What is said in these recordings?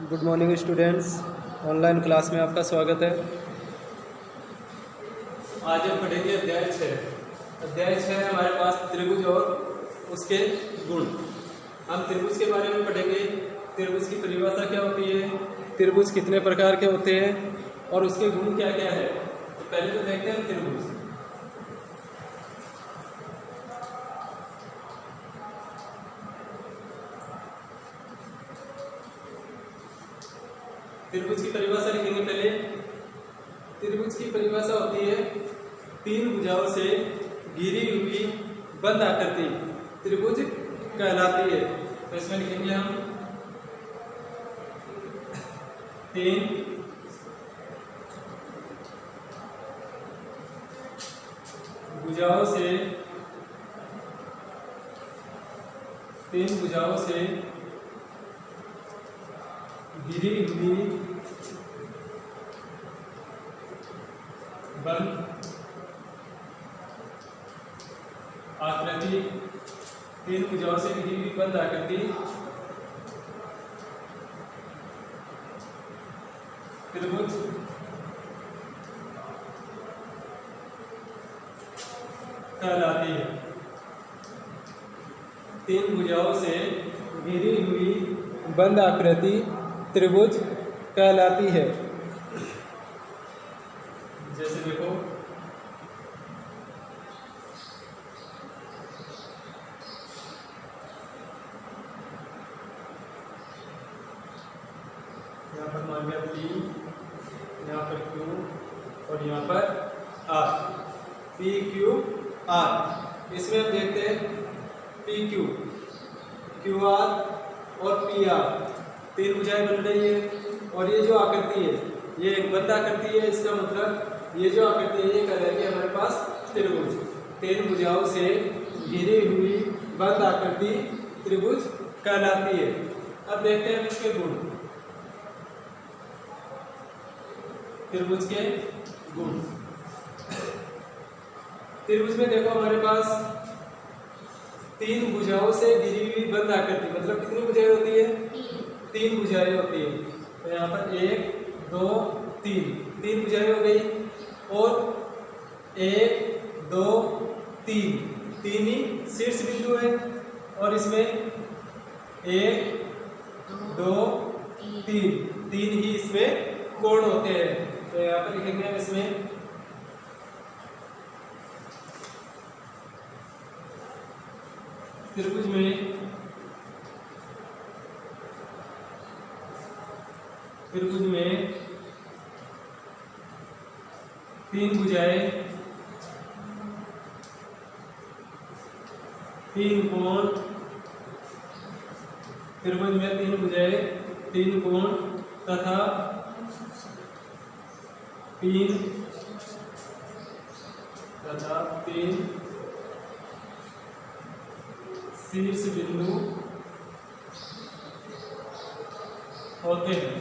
Good morning students, online class में आपका स्वागत है। आज हम पढ़ेंगे अध्याय 6। अध्याय 6 है हमारे पास त्रिभुज और उसके गुण। हम त्रिभुज के बारे में पढ़ेंगे। त्रिभुज की परिभाषा क्या होती है, त्रिभुज कितने प्रकार के होते हैं और उसके गुण क्या क्या है। तो पहले तो देखते हैं त्रिभुज। त्रिभुज की परिभाषा लिखेंगे पहले। त्रिभुज की परिभाषा होती है तीन भुजाओं से घिरी हुई बंद आकृति त्रिभुज कहलाती है। तो इसमें लिखेंगे हम तीन भुजाओं से घिरी हुई बंद आकृति, तीन भुजाओं से घिरी हुई बंद आकृति त्रिभुज कहलाती है। तीन भुजाओं से घिरी हुई बंद आकृति त्रिभुज कहलाती है। जैसे देखो, यहाँ पर मान लिया P, यहाँ पर Q और यहाँ पर R, P Q R। इसमें हम देखते हैं P Q, Q R और P R, तीन भुजाएं बन रही है। और ये जो आकृति है ये एक बंद आकृति है। इसका मतलब ये जो आकृति है ये कहलाएगी हमारे पास त्रिभुज। तीन भुजाओं से घिरी हुई बंद आकृति त्रिभुज कहलाती है। अब देखते हैं इसके गुण। त्रिभुज के गुण, त्रिभुज में देखो हमारे पास तीन भुजाओं से घिरी हुई बंद आकृति, मतलब कितनी भुजाएं होती है, तीन भुजाएं होती है। तो यहाँ पर 1 2 3, तीन भुजाएं हो गई। और 1 2 3, तीन ही शीर्ष बिंदु है। और इसमें 1 2 3, तीन ही इसमें कोण होते हैं। तो यहाँ पर लिखेंगे हम इसमें त्रिभुज में तीन भुजाएं, तीन कोण, त्रिभुज में तीन भुजाएं, तीन कोण तथा तीन शीर्ष बिंदु होते हैं।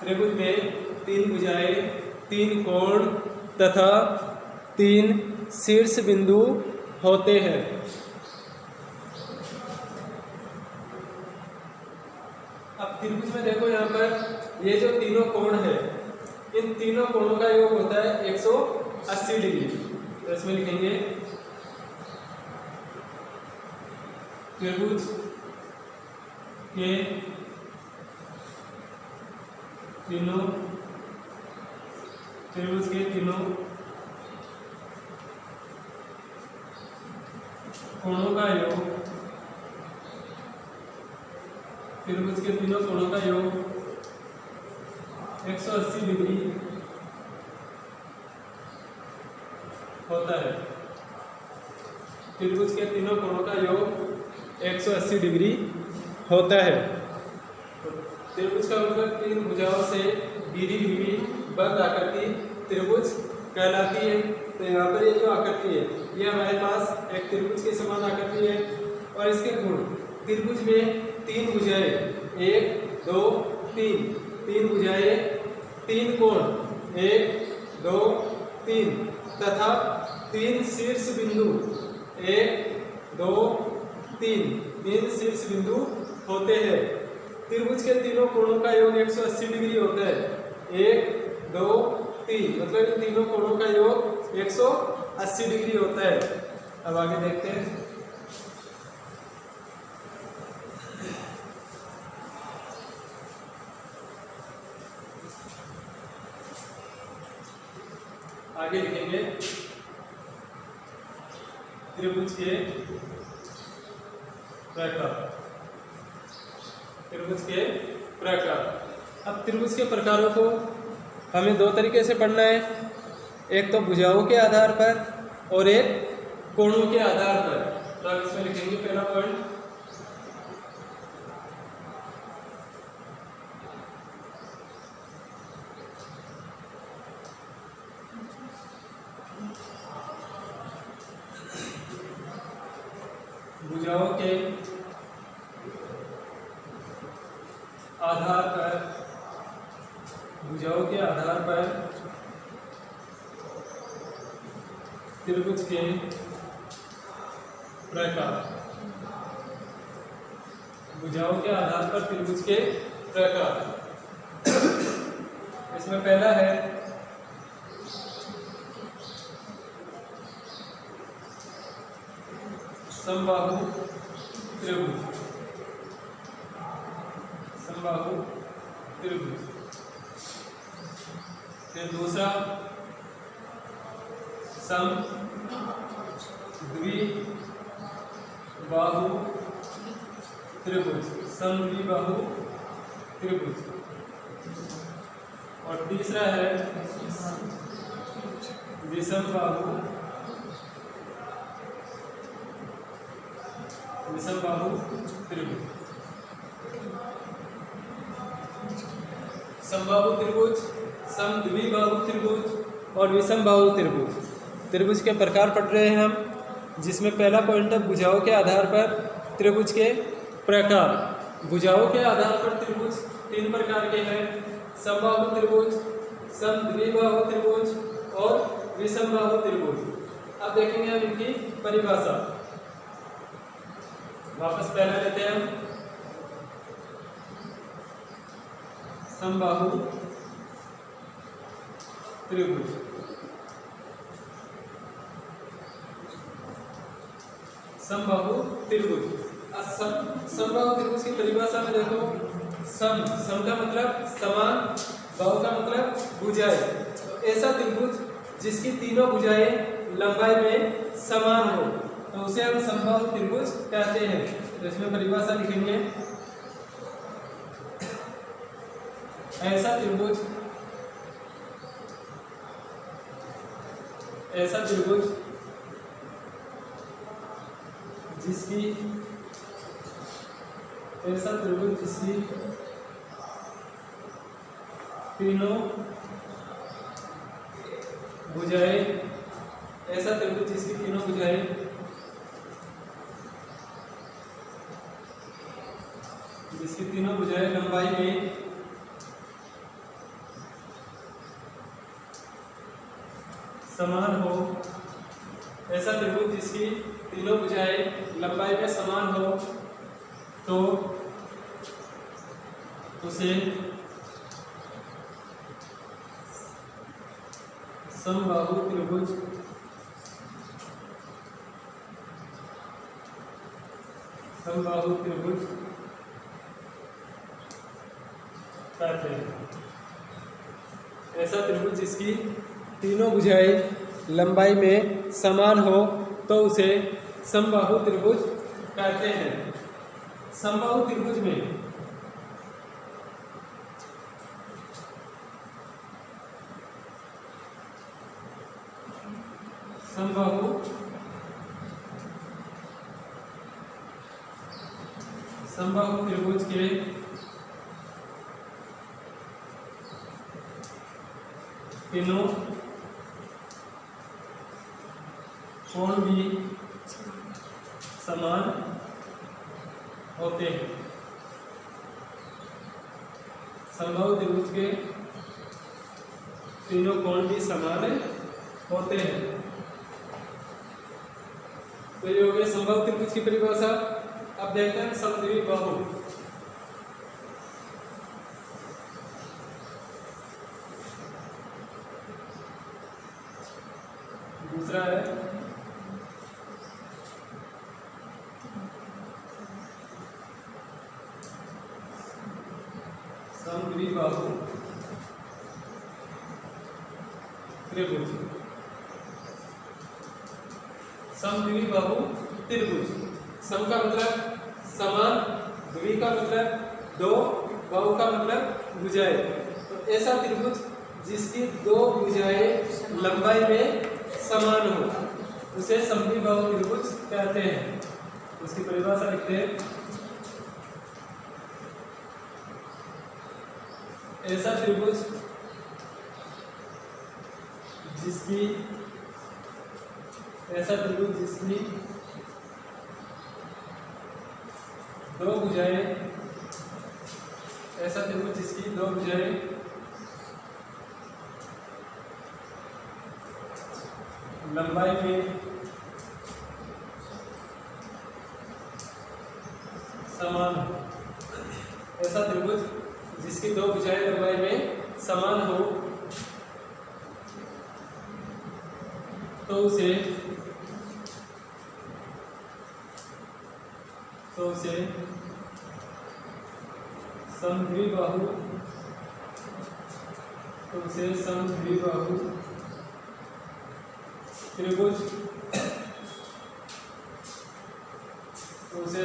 त्रिभुज में तीन भुजाएं, तीन कोण तथा तीन शीर्ष बिंदु होते हैं। अब त्रिभुज में देखो यहाँ पर ये जो तीनों कोण है, इन तीनों कोणों का योग होता है 180 डिग्री। तो इसमें लिखेंगे त्रिभुज के तीनों कोणों का योग, त्रिभुज के तीनों कोणों का योग 180 डिग्री होता है। त्रिभुज के तीनों कोणों का योग 180 डिग्री होता है। तो त्रिभुज का मतलब तीन भुजाओं से घिरी हुई बंद आकृति त्रिभुज कहलाती है। तो यहाँ पर ये जो आकृति है ये हमारे पास एक त्रिभुज के समान आकृति है। और इसके गुण, त्रिभुज में तीन भुजाएं, 1 2 3, तीन भुजाएं, तीन कोण 1 2 3 तथा तीन शीर्ष बिंदु 1 2 3 तीन शीर्ष बिंदु होते हैं। त्रिभुज के तीनों कोणों का योग 180 डिग्री होता है। 1 2 3 मतलब इन तीनों कोणों का योग 180 डिग्री होता है। अब आगे देखते हैं। आगे लिखेंगे त्रिभुज के प्रकार। त्रिभुज के प्रकार। अब त्रिभुज के प्रकारों को हमें दो तरीके से पढ़ना है, एक तो भुजाओं के आधार पर और एक कोणों के आधार पर। तो अब इसमें लिखेंगे पहला पॉइंट भुजाओं के आधार पर। भुजाओं के आधार पर त्रिभुज के प्रकार। भुजाओं के आधार पर त्रिभुज के प्रकार। इसमें पहला है समबाहु त्रिभुज। समबाहु त्रिभुज। फिर दूसरा समद्विबाहु त्रिभुज। समद्विबाहु त्रिभुज। और तीसरा है विषमबाहु त्रिभुज। समबाहु त्रिभुज, समद्विबाहु त्रिभुज और विषमबाहु त्रिभुज। त्रिभुज के प्रकार पढ़ रहे हैं हम, जिसमें पहला पॉइंट है भुजाओं के आधार पर त्रिभुज के प्रकार। भुजाओं के आधार पर त्रिभुज तीन प्रकार के हैं, समबाहु त्रिभुज, समद्विबाहु त्रिभुज और विषमबाहु त्रिभुज। अब देखेंगे हम इनकी परिभाषा। वापस पहले लेते हैं हम समबाहु त्रिभुज। समबाहु त्रिभुज। समबाहु त्रिभुज की परिभाषा में देखो, सम का मतलब समान, बाहु का मतलब भुजाएं। ऐसा त्रिभुज जिसकी तीनों भुजाएं लंबाई में समान हो तो उसे हम समबाहु त्रिभुज कहते हैं। तो इसमें परिभाषा लिखेंगे, ऐसा त्रिभुज जिसकी तीनों भुजाएं, ऐसा त्रिभुज जिसकी तीनों भुजाएं लंबाई में समान हो। ऐसा त्रिभुज जिसकी तीनों भुजाएं लंबाई में समान हो तो उसे समबाहु त्रिभुज कहते हैं। ऐसा त्रिभुज जिसकी तीनों भुजाएं लंबाई में समान हो तो उसे समबाहु त्रिभुज कहते हैं। समबाहु त्रिभुज में समबाहु त्रिभुज के तीनों कोण भी समान होते हैं। समबाहु त्रिभुज के तीनों कोण भी समान होते हैं। तो ये हो गया समबाहु त्रिभुज की परिभाषा। अब देखते हैं समद्विबाहु। दूसरा है समद्विबाहु त्रिभुज। समद्विबाहु त्रिभुज, सम का मतलब समान, द्वि का मतलब दो, बाहु का मतलब भुजाएं। तो ऐसा त्रिभुज जिसकी दो भुजाएं लंबाई में समान हो उसे समद्विबाहु त्रिभुज कहते हैं। उसकी परिभाषा लिखते हैं। ऐसा त्रिभुज जिसकी दो भुजाएं, ऐसा त्रिभुज जिसकी दो भुजाएं लंबाई में समान हो, ऐसा त्रिभुज जिसकी दो भुजाएं लंबाई में समान हो तो उसे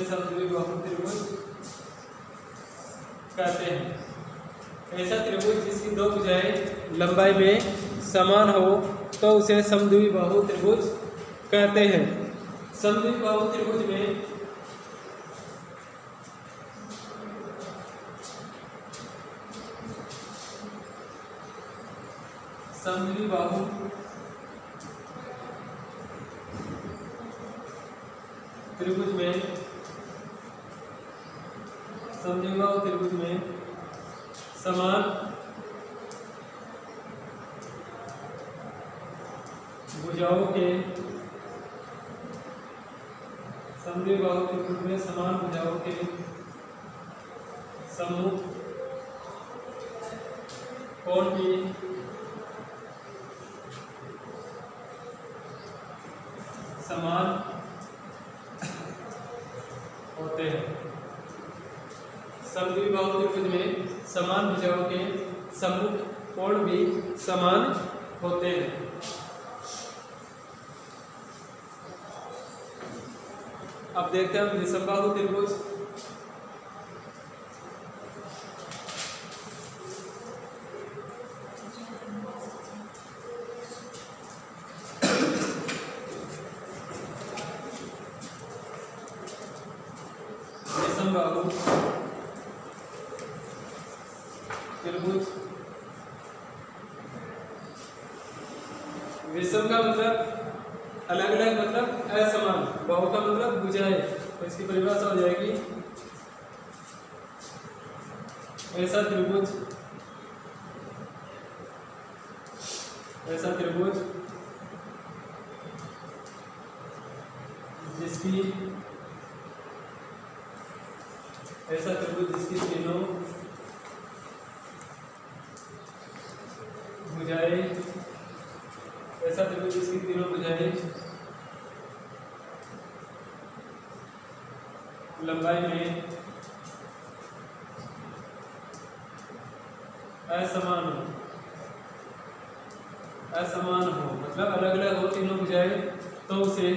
समद्विबाहु त्रिभुज कहते हैं। ऐसा त्रिभुज जिसकी दो भुजाएं लंबाई में समान हो तो उसे समद्विबाहु त्रिभुज कहते हैं। समद्विबाहु त्रिभुज में समद्विबाहु त्रिभुज में समान भुजाओं के समूह कोण भी समान होते हैं। समद्विबाहु त्रिभुज में समान भुजाओं के समूह कोण भी समान होते हैं। अब देखते हैं विषमबाहु त्रिभुज। विषमबाहु त्रिभुज, विषम का मतलब अलग अलग, मतलब असमान, बाहु का मतलब भुजाएं। तो इसकी परिभाषा हो जाएगी ऐसा त्रिभुज जिसकी तीनों भुजाएं, ऐसा त्रिभुज जिसकी तीनों भुजाएं लंबाई में असमान हो, मतलब अलग अलग हो तीनों भुजाएं, तो उसे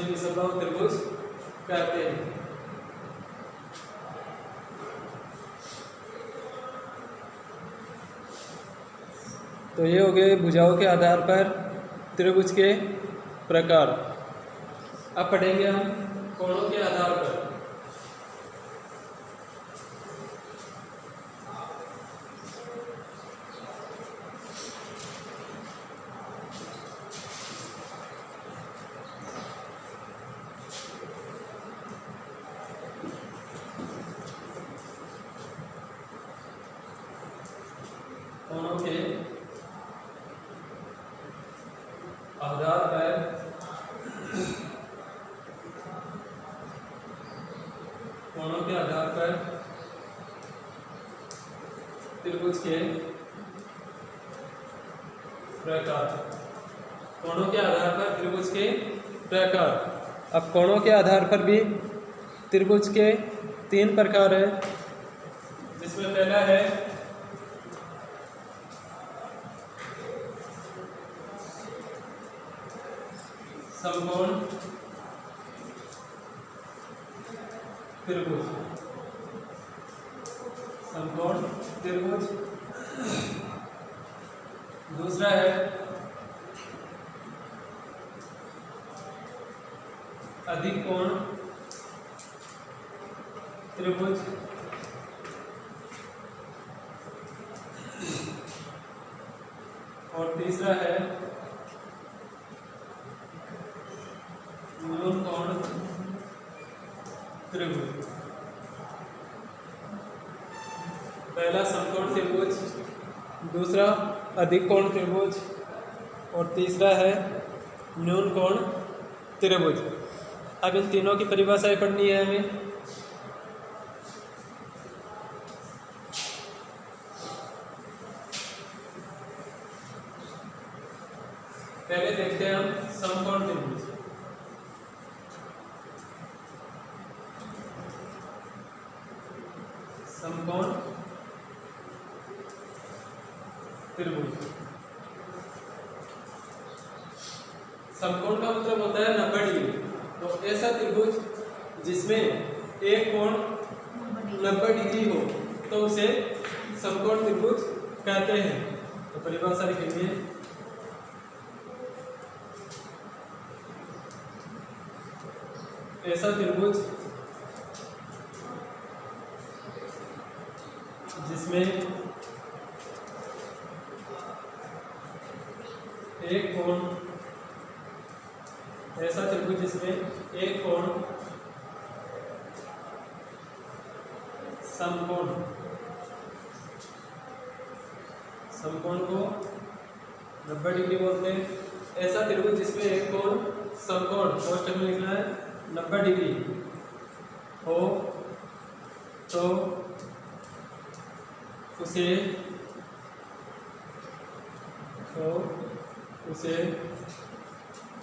विषमबाहु त्रिभुज कहते हैं। तो ये हो गए भुजाओं के आधार पर त्रिभुज के प्रकार। अब पढ़ेंगे हम कोणों के आधार पर। कोणों के आधार पर त्रिभुज के प्रकार। कोणों के आधार पर त्रिभुज के प्रकार। अब कोणों के आधार पर भी त्रिभुज के 3 प्रकार हैं, जिसमें पहला है समकोण त्रिभुज। समकोण त्रिभुज। दूसरा है अधिकोण त्रिभुज। और तीसरा है न्यूनकोण त्रिभुज। पहला समकोण त्रिभुज, दूसरा अधिकोण त्रिभुज और तीसरा है न्यूनकोण त्रिभुज। अब इन तीनों की परिभाषाएं पढ़नी है हमें। पहले देखते हैं हम समकोण त्रिभुज। समकोण त्रिभुज। समकोण का मतलब होता है 90 डिग्री। तो ऐसा त्रिभुज जिसमें एक कोण 90 डिग्री हो तो उसे समकोण त्रिभुज कहते हैं। तो परिभाषा लिखेंगे, ऐसा त्रिभुज जिसमें एक कोण, ऐसा त्रिभुज जिसमें एक कोण समकोण, समकोण को 90 डिग्री बोलते हैं। ऐसा त्रिभुज जिसमें एक कोण समकोण, कोष्टक में लिखना है 90 डिग्री हो तो उसे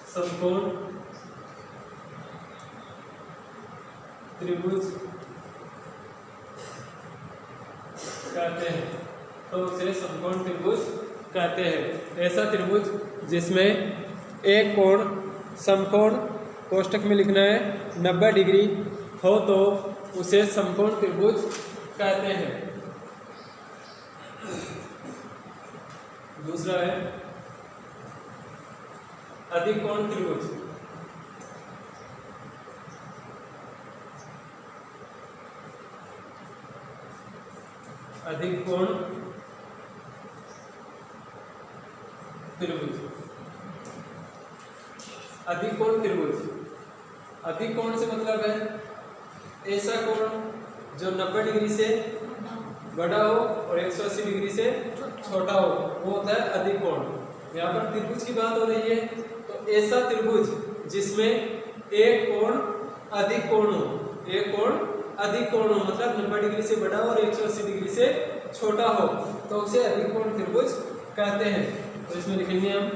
समकोण त्रिभुज कहते हैं। तो उसे समकोण त्रिभुज कहते हैं। ऐसा त्रिभुज जिसमें एक कोण समकोण, कोष्टक में लिखना है 90 डिग्री हो तो उसे समकोण त्रिभुज कहते हैं। दूसरा है अधिकोण त्रिभुज। अधिकोण त्रिभुज। अधिकोण त्रिभुज, अधिकोण से मतलब है ऐसा कोण जो 90 डिग्री से बड़ा हो और 180 डिग्री से छोटा हो, वो होता है अधिकोण। यहाँ पर त्रिभुज की बात हो रही है तो ऐसा त्रिभुज जिसमें एक कोण अधिक कोण हो, एक कोण अधिक कोण हो मतलब 90 डिग्री से बड़ा और 180 डिग्री से छोटा हो तो उसे अधिकोण त्रिभुज कहते हैं। तो इसमें लिखेंगे हम,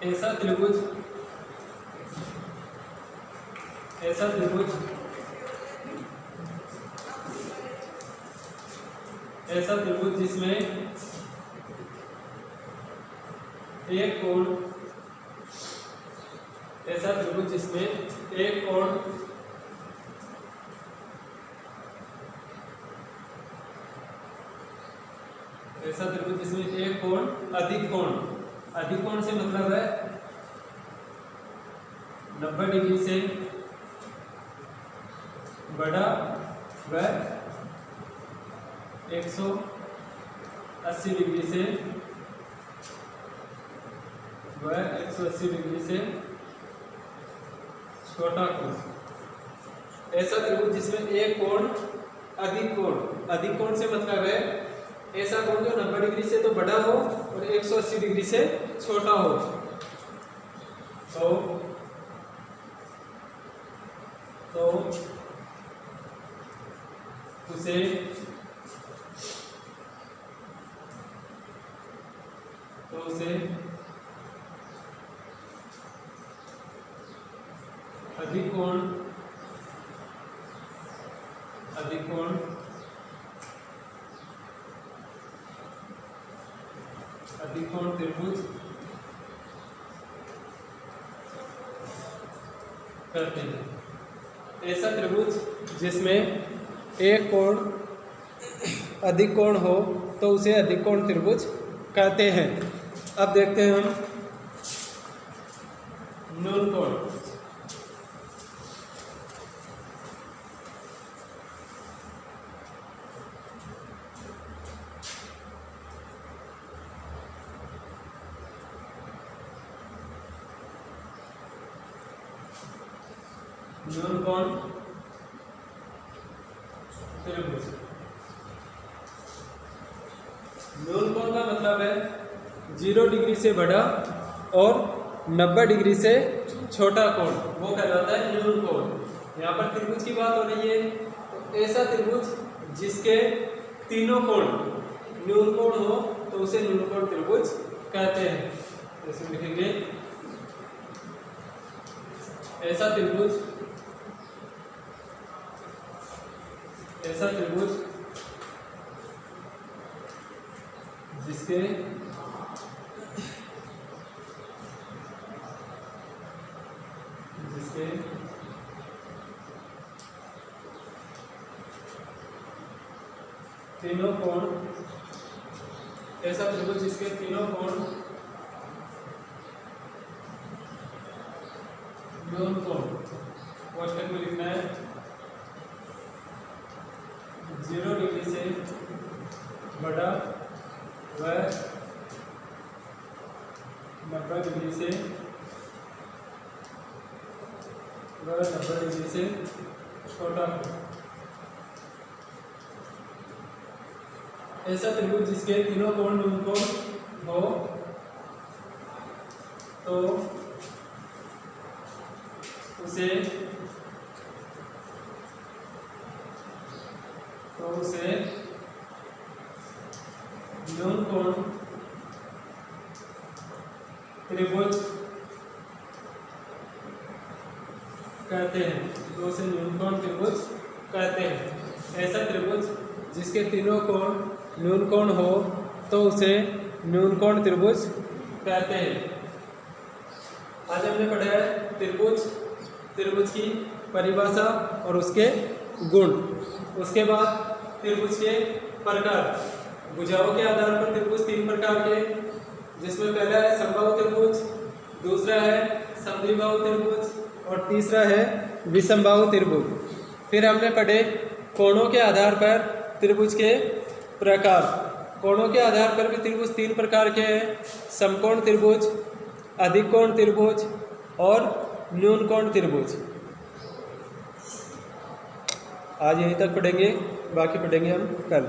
ऐसा त्रिभुज, ऐसा त्रिभुज, ऐसा त्रिभुज जिसमें एक कोण, ऐसा त्रिभुज जिसमें एक कोण ऐसा त्रिभुज जिसमें एक कोण अधिक कोण, अधिक कोण से मतलब है 90 डिग्री से बड़ा व 180 डिग्री से व 180 डिग्री से छोटा कोण। ऐसा त्रिभुज जिसमें एक कोण अधिक कोण अधिक कोण से मतलब है ऐसा कोण जो 90 डिग्री से तो बड़ा हो और 180 डिग्री से छोटा हो। तो उसे अधिक कोण त्रिभुज कहते हैं। ऐसा त्रिभुज जिसमें एक कोण अधिक कोण हो तो उसे अधिक कोण त्रिभुज कहते हैं। अब देखते हैं हम न्यून कोण। न्यून कोण त्रिभुज। न्यून कोण का मतलब है 0 डिग्री से बड़ा और 90 डिग्री से छोटा कोण, वो कहलाता है न्यून कोण। यहाँ पर त्रिभुज की बात हो रही है, तो ऐसा त्रिभुज जिसके तीनों कोण न्यून कोण हो तो उसे न्यून कोण त्रिभुज कहते हैं। इसमें लिखेंगे ऐसा त्रिभुज जिसके तीनों कोण, ऐसा त्रिभुज जिसके तीनों कोण न्यून कोण, कोष्टक में लिखना है 0 डिग्री से बड़ा व 90 डिग्री से छोटा। ऐसा त्रिभुज जिसके तीनों कोण न्यून कोण हो तो उसे न्यून कोण त्रिभुज कहते हैं। तो उसे न्यून कोण त्रिभुज कहते हैं। ऐसा त्रिभुज जिसके तीनों कोण न्यून कोण हो तो उसे न्यून कोण त्रिभुज कहते हैं। आज हमने पढ़ा है त्रिभुज की परिभाषा और उसके गुण। उसके बाद त्रिभुज के प्रकार। भुजाओं के आधार पर त्रिभुज 3 प्रकार के, जिसमें पहला है समबाहु त्रिभुज, दूसरा है समद्विबाहु त्रिभुज और तीसरा है विषमबाहु त्रिभुज। फिर हमने पढ़े कोणों के आधार पर त्रिभुज के प्रकार। कोणों के आधार पर भी त्रिभुज 3 प्रकार के हैं, समकोण त्रिभुज, अधिक कोण त्रिभुज और न्यून कोण त्रिभुज। आज यहीं तक पढ़ेंगे, बाकी पढ़ेंगे हम कल।